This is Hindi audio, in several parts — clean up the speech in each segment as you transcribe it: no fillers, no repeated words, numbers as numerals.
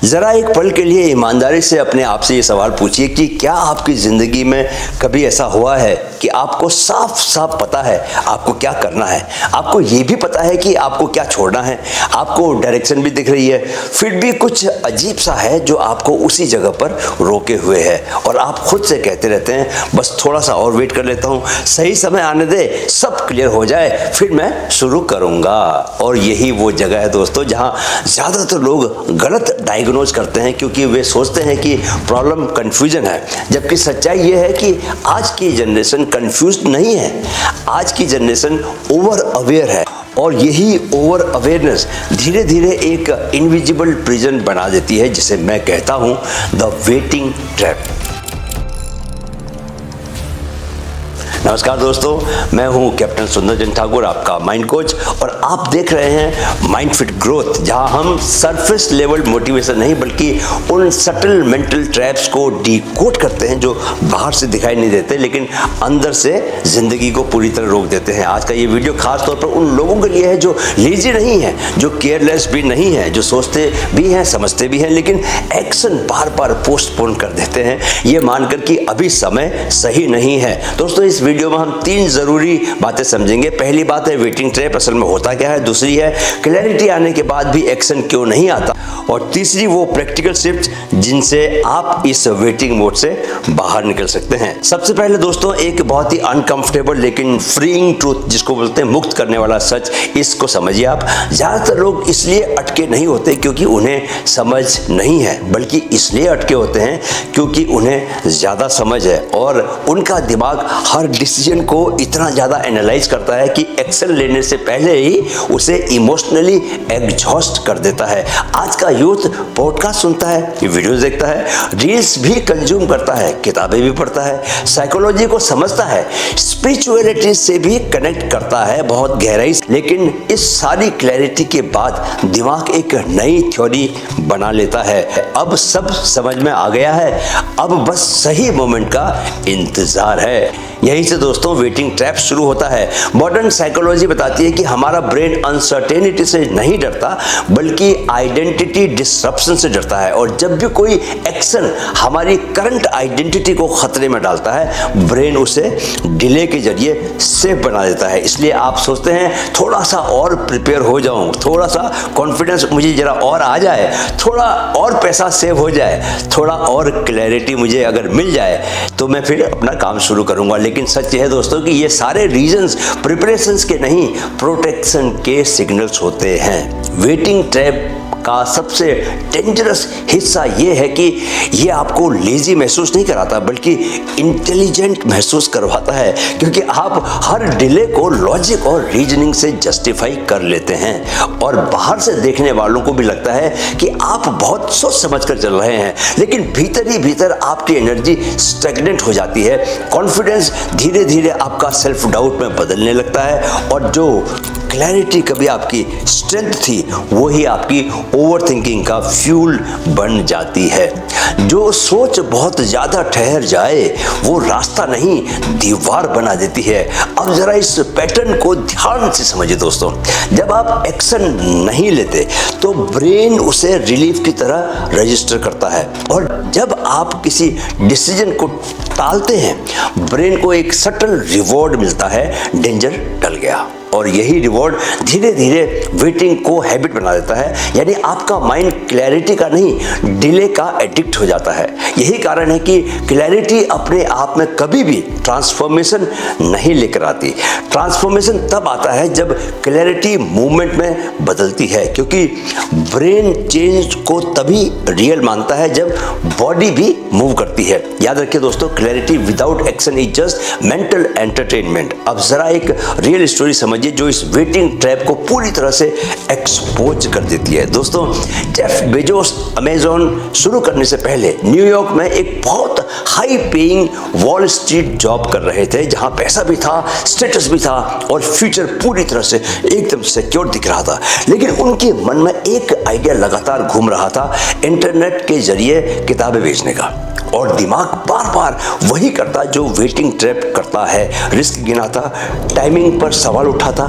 जरा एक पल के लिए ईमानदारी से अपने आप से ये सवाल पूछिए कि क्या आपकी जिंदगी में कभी ऐसा हुआ है कि आपको साफ साफ पता है आपको क्या करना है, आपको ये भी पता है कि आपको क्या छोड़ना है, आपको डायरेक्शन भी दिख रही है, फिर भी कुछ अजीब सा है जो आपको उसी जगह पर रोके हुए है और आप खुद से कहते रहते हैं बस थोड़ा सा और वेट कर लेता हूँ, सही समय आने दे, सब क्लियर हो जाए फिर मैं शुरू करूँगा। और यही वो जगह है दोस्तों जहाँ ज़्यादातर लोग गलत डायग्नोज करते हैं क्योंकि वे सोचते हैं कि प्रॉब्लम कन्फ्यूजन है, जबकि सच्चाई ये है कि आज की जनरेशन कन्फ्यूज्ड नहीं है, आज की जनरेशन ओवर अवेयर है और यही ओवर अवेयरनेस धीरे धीरे एक इनविजिबल प्रिजन बना देती है जिसे मैं कहता हूं द वेटिंग ट्रैप। नमस्कार दोस्तों, मैं हूं कैप्टन सुंदरजन ठाकुर, आपका माइंड कोच, और आप देख रहे हैं माइंड फिट ग्रोथ, जहां हम सरफेस लेवल मोटिवेशन नहीं बल्कि उन सटल मेंटल ट्रैप्स को डिकोड करते हैं जो बाहर से दिखाई नहीं देते लेकिन अंदर से जिंदगी को पूरी तरह रोक देते हैं। आज का ये वीडियो खास तौर पर उन लोगों के लिए है जो लेजी नहीं है, जो केयरलेस भी नहीं है, जो सोचते भी हैं समझते भी हैं लेकिन एक्शन बार बार पोस्टपोन कर देते हैं ये मानकर कि अभी समय सही नहीं है। दोस्तों, इस वीडियो में हम 3 जरूरी बातें समझेंगे। पहली बात है वेटिंग ट्रैप असल में होता क्या है, दूसरी है क्लैरिटी आने के बाद भी एक्शन क्यों नहीं आता, और तीसरी वो प्रैक्टिकल शिफ्ट जिनसे आप इस वेटिंग मोड से बाहर निकल सकते हैं। सबसे पहले दोस्तों एक बहुत ही अनकंफर्टेबल लेकिन फ्रीइंग ट्रूथ, जिसको बोलते हैं मुक्त करने वाला सच, इसको समझिए आप। ज्यादातर लोग इसलिए अटके नहीं होते क्योंकि उन्हें समझ नहीं है, बल्कि इसलिए अटके होते हैं क्योंकि उन्हें ज्यादा समझ है और उनका दिमाग हर डिसीजन को इतना ज़्यादा एनालाइज करता है कि एक्शन लेने से पहले ही उसे इमोशनली एग्जॉस्ट कर देता है। आज का यूथ पॉडकास्ट सुनता है, वीडियोस देखता है, रील्स भी कंज्यूम करता है, किताबें भी पढ़ता है, साइकोलॉजी को समझता है, स्पिरिचुअलिटी से भी कनेक्ट करता है बहुत गहराई से, लेकिन इस सारी क्लैरिटी के बाद दिमाग एक नई थ्योरी बना लेता है। अब सब समझ में आ गया है, अब बस सही मोमेंट का इंतजार है। यहीं से दोस्तों वेटिंग ट्रैप शुरू होता है। मॉडर्न साइकोलॉजी बताती है कि हमारा ब्रेन अनसर्टेनिटी से नहीं डरता बल्कि आइडेंटिटी डिसरप्शन से डरता है, और जब भी कोई एक्शन हमारी करंट आइडेंटिटी को खतरे में डालता है ब्रेन उसे डिले के जरिए सेफ बना देता है। इसलिए आप सोचते हैं थोड़ा सा और प्रिपेयर हो जाऊं, थोड़ा सा कॉन्फिडेंस मुझे जरा और आ जाए, थोड़ा और पैसा सेव हो जाए, थोड़ा और क्लैरिटी मुझे अगर मिल जाए तो मैं फिर अपना काम शुरू करूंगा। लेकिन सच है दोस्तों कि ये सारे रीजंस प्रिपरेशंस के नहीं, प्रोटेक्शन के सिग्नल्स होते हैं। वेटिंग ट्रैप का सबसे डेंजरस हिस्सा ये है कि ये आपको लेजी महसूस नहीं कराता बल्कि इंटेलिजेंट महसूस करवाता है, क्योंकि आप हर डिले को लॉजिक और रीजनिंग से जस्टिफाई कर लेते हैं और बाहर से देखने वालों को भी लगता है कि आप बहुत सोच समझ कर चल रहे हैं, लेकिन भीतर ही भीतर आपकी एनर्जी स्टैग्नेंट हो जाती है, कॉन्फिडेंस धीरे धीरे आपका सेल्फ डाउट में बदलने लगता है और जो क्लैरिटी कभी आपकी स्ट्रेंथ थी वही आपकी ओवरथिंकिंग का फ्यूल बन जाती है। जो सोच बहुत ज़्यादा ठहर जाए वो रास्ता नहीं दीवार बना देती है। अब ज़रा इस पैटर्न को ध्यान से समझिए दोस्तों। जब आप एक्शन नहीं लेते तो ब्रेन उसे रिलीफ की तरह रजिस्टर करता है, और जब आप किसी डिसीजन को टालते हैं ब्रेन को एक सटल रिवॉर्ड मिलता है, डेंजर टल गया, और यही रिवॉर्ड धीरे धीरे वेटिंग को हैबिट बना देता है। यानी आपका माइंड क्लैरिटी का नहीं डिले का एडिक्ट हो जाता है। यही कारण है कि क्लैरिटी अपने आप में कभी भी ट्रांसफॉर्मेशन नहीं लेकर आती। ट्रांसफॉर्मेशन तब आता है जब क्लैरिटी मूवमेंट में बदलती है, क्योंकि ब्रेन चेंज को तभी रियल मानता है जब बॉडी भी मूव करती है। याद रखिए दोस्तों, clarity without action is just mental entertainment. अब जरा एक रियल स्टोरी समझिए जो इस वेटिंग ट्रैप को पूरी तरह से एक्सपोज कर देती है। दोस्तों, जेफ बेजोस अमेज़न शुरू करने से पहले न्यूयॉर्क में एक बहुत high paying wall street job कर रहे थे, जहां पैसा भी था, स्टेटस भी था और फ्यूचर पूरी तरह से एकदम सिक्योर दिख रहा था। लेकिन उनके मन में एक आइडिया लगातार घूम रहा था, इंटरनेट के जरिए किताबें बेचने का। और दिमाग बार बार वही करता जो वेटिंग ट्रैप करता है, रिस्क गिनाता, टाइमिंग पर सवाल उठाता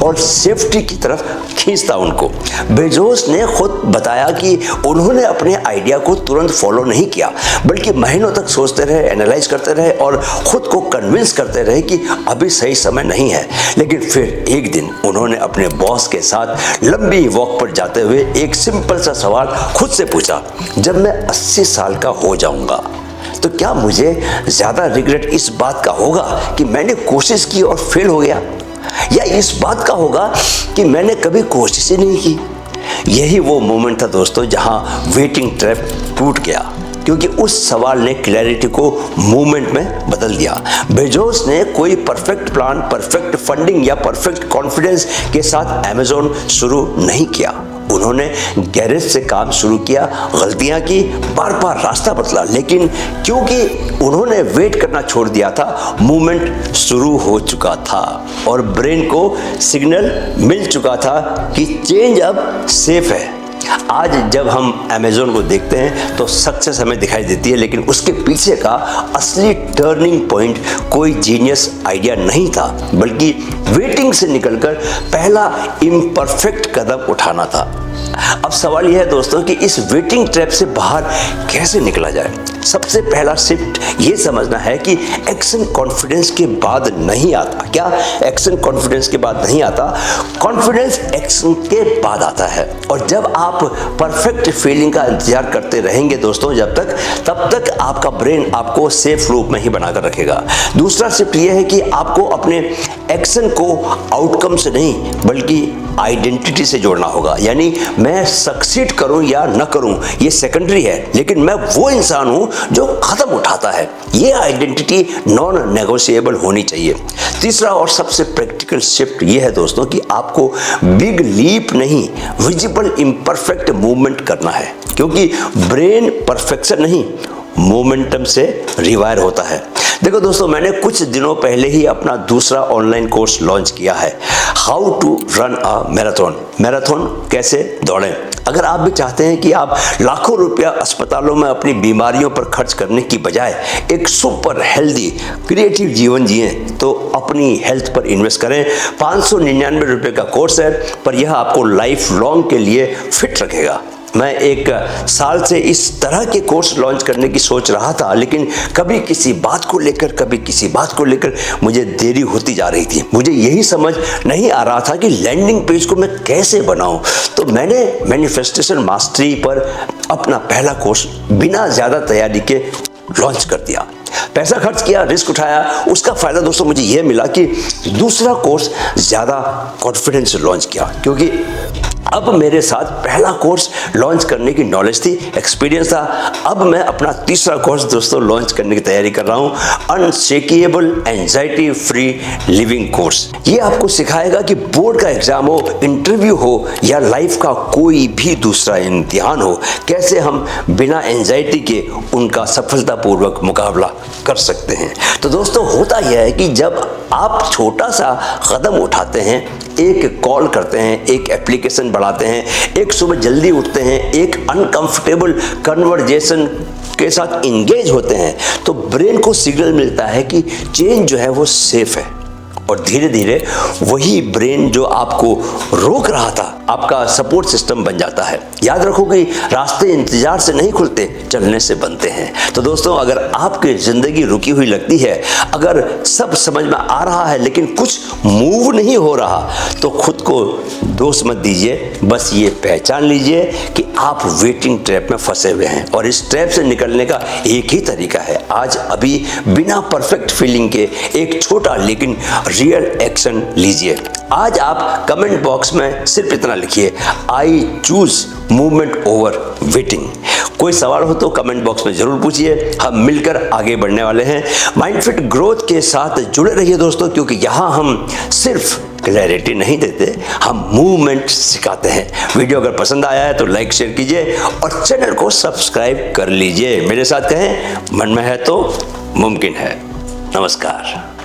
और सेफ्टी की तरफ खींचता उनको। बेजोस ने खुद बताया कि उन्होंने अपने आइडिया को तुरंत फॉलो नहीं किया, बल्कि महीनों तक सोचते रहे, एनालाइज करते रहे और खुद को कन्विंस करते रहे कि अभी सही समय नहीं है। लेकिन फिर एक दिन उन्होंने अपने बॉस के साथ लंबी वॉक पर जाते हुए एक सिंपल सा सवाल खुद से पूछा, जब मैं 80 साल का हो जाऊंगा तो क्या मुझे ज्यादा रिग्रेट इस बात का होगा कि मैंने कोशिश की और फेल हो गया, या इस बात का होगा कि मैंने कभी कोशिश ही नहीं की? यही वो मोमेंट था दोस्तों जहां वेटिंग ट्रैप टूट गया, क्योंकि उस सवाल ने क्लैरिटी को मूवमेंट में बदल दिया। बेजोस ने कोई परफेक्ट प्लान, परफेक्ट फंडिंग या परफेक्ट कॉन्फिडेंस के साथ अमेज़न शुरू नहीं किया। उन्होंने गैरेज से काम शुरू किया, गलतियां की, बार बार रास्ता बदला, लेकिन क्योंकि उन्होंने वेट करना छोड़ दिया था, मूवमेंट शुरू हो चुका था और ब्रेन को सिग्नल मिल चुका था कि चेंज अब सेफ है। आज जब हम अमेज़न को देखते हैं तो सक्सेस हमें दिखाई देती है, लेकिन उसके पीछे का असली टर्निंग पॉइंट कोई जीनियस आइडिया नहीं था, बल्कि वेटिंग से निकलकर पहला इम्परफेक्ट कदम उठाना था। अब सवाल यह है दोस्तों कि इस वेटिंग ट्रैप से बाहर कैसे निकला जाए। सबसे पहला शिफ्ट ये समझना है कि एक्शन कॉन्फिडेंस के बाद नहीं आता। क्या एक्शन कॉन्फिडेंस के बाद नहीं आता? कॉन्फिडेंस एक्शन के बाद आता है। और जब आप परफेक्ट फीलिंग का इंतजार करते रहेंगे दोस्तों तब तक आपका ब्रेन आपको सेफ लूप में ही बनाकर रखेगा। दूसरा शिफ्ट ये है कि आपको अपने एक्शन को आउटकम से नहीं बल्कि आइडेंटिटी से जोड़ना होगा। यानी मैं सक्सीड करूं या न करूं ये सेकेंडरी है, लेकिन मैं वो इंसान हूं जो कदम उठाता है। ये आइडेंटिटी नॉन नेगोशिएबल होनी चाहिए। तीसरा और सबसे प्रैक्टिकल शिफ्ट ये है दोस्तों कि आपको बिग लीप नहीं, विजिबल इम्परफेक्ट मूवमेंट करना है, क्योंकि ब्रेन परफेक्शन नहीं मोमेंटम से रिवायर होता है। देखो दोस्तों, मैंने कुछ दिनों पहले ही अपना दूसरा ऑनलाइन कोर्स लॉन्च किया है, how to run a marathon, कैसे दौड़ें। अगर आप भी चाहते हैं कि आप लाखों रुपया अस्पतालों में अपनी बीमारियों पर खर्च करने की बजाय एक सुपर हेल्दी क्रिएटिव जीवन जिएं, तो अपनी हेल्थ पर इन्वेस्ट करें। 599 रुपये का कोर्स है, पर यह आपको लाइफ लॉन्ग के लिए फिट रखेगा। मैं एक साल से इस तरह के कोर्स लॉन्च करने की सोच रहा था, लेकिन कभी किसी बात को लेकर मुझे देरी होती जा रही थी। मुझे यही समझ नहीं आ रहा था कि लैंडिंग पेज को मैं कैसे बनाऊं। तो मैंने मैनिफेस्टेशन मास्टरी पर अपना पहला कोर्स बिना ज़्यादा तैयारी के लॉन्च कर दिया। पैसा खर्च किया, रिस्क उठाया। उसका फायदा दोस्तों मुझे यह मिला कि दूसरा कोर्स ज़्यादा कॉन्फिडेंस से लॉन्च किया, क्योंकि अब मेरे साथ पहला कोर्स लॉन्च करने की नॉलेज थी, एक्सपीरियंस था। अब मैं अपना तीसरा कोर्स दोस्तों लॉन्च करने की तैयारी कर रहा हूँ, unshakeable anxiety free living course. ये आपको सिखाएगा कि बोर्ड का एग्जाम हो, इंटरव्यू हो या लाइफ का कोई भी दूसरा इम्तिहान हो, कैसे हम बिना एंजाइटी के उनका सफलतापूर्वक मुकाबला कर सकते हैं। तो दोस्तों, होता यह है कि जब आप छोटा सा कदम उठाते हैं, एक कॉल करते हैं, एक एप्लीकेशन बढ़ाते हैं, एक सुबह जल्दी उठते हैं, एक अनकंफर्टेबल कन्वर्जेशन के साथ इंगेज होते हैं, तो ब्रेन को सिग्नल मिलता है कि चेंज जो है वो सेफ है। और धीरे धीरे वही ब्रेन जो आपको रोक रहा था आपका सपोर्ट सिस्टम बन जाता है। याद रखो कि रास्ते इंतजार से नहीं खुलते, चलने से बनते हैं। तो दोस्तों, अगर आपकी जिंदगी रुकी हुई लगती है, अगर सब समझ में आ रहा है लेकिन कुछ मूव नहीं हो रहा, तो खुद को दोष मत दीजिए। बस ये पहचान लीजिए कि आप वेटिंग ट्रैप में फंसे हुए हैं और इस ट्रैप से निकलने का एक ही तरीका है। आज अभी बिना परफेक्ट फीलिंग के एक छोटा लेकिन रियल एक्शन लीजिए। आज आप कमेंट बॉक्स में सिर्फ इतना लिखिए, I choose movement over waiting. कोई सवाल हो तो कमेंट बॉक्स में जरूर पूछिए, हम मिलकर आगे बढ़ने वाले हैं। माइंडफिट ग्रोथ के साथ जुड़े रहिए दोस्तों, क्योंकि यहाँ हम सिर्फ क्लैरिटी नहीं देते, हम मूवमेंट सिखाते हैं। वीडियो अगर पसंद आया है तो लाइक शेयर कीजिए और चैनल को सब्सक्राइब कर लीजिए। मेरे साथ कहें, मन में है तो मुमकिन है। नमस्कार।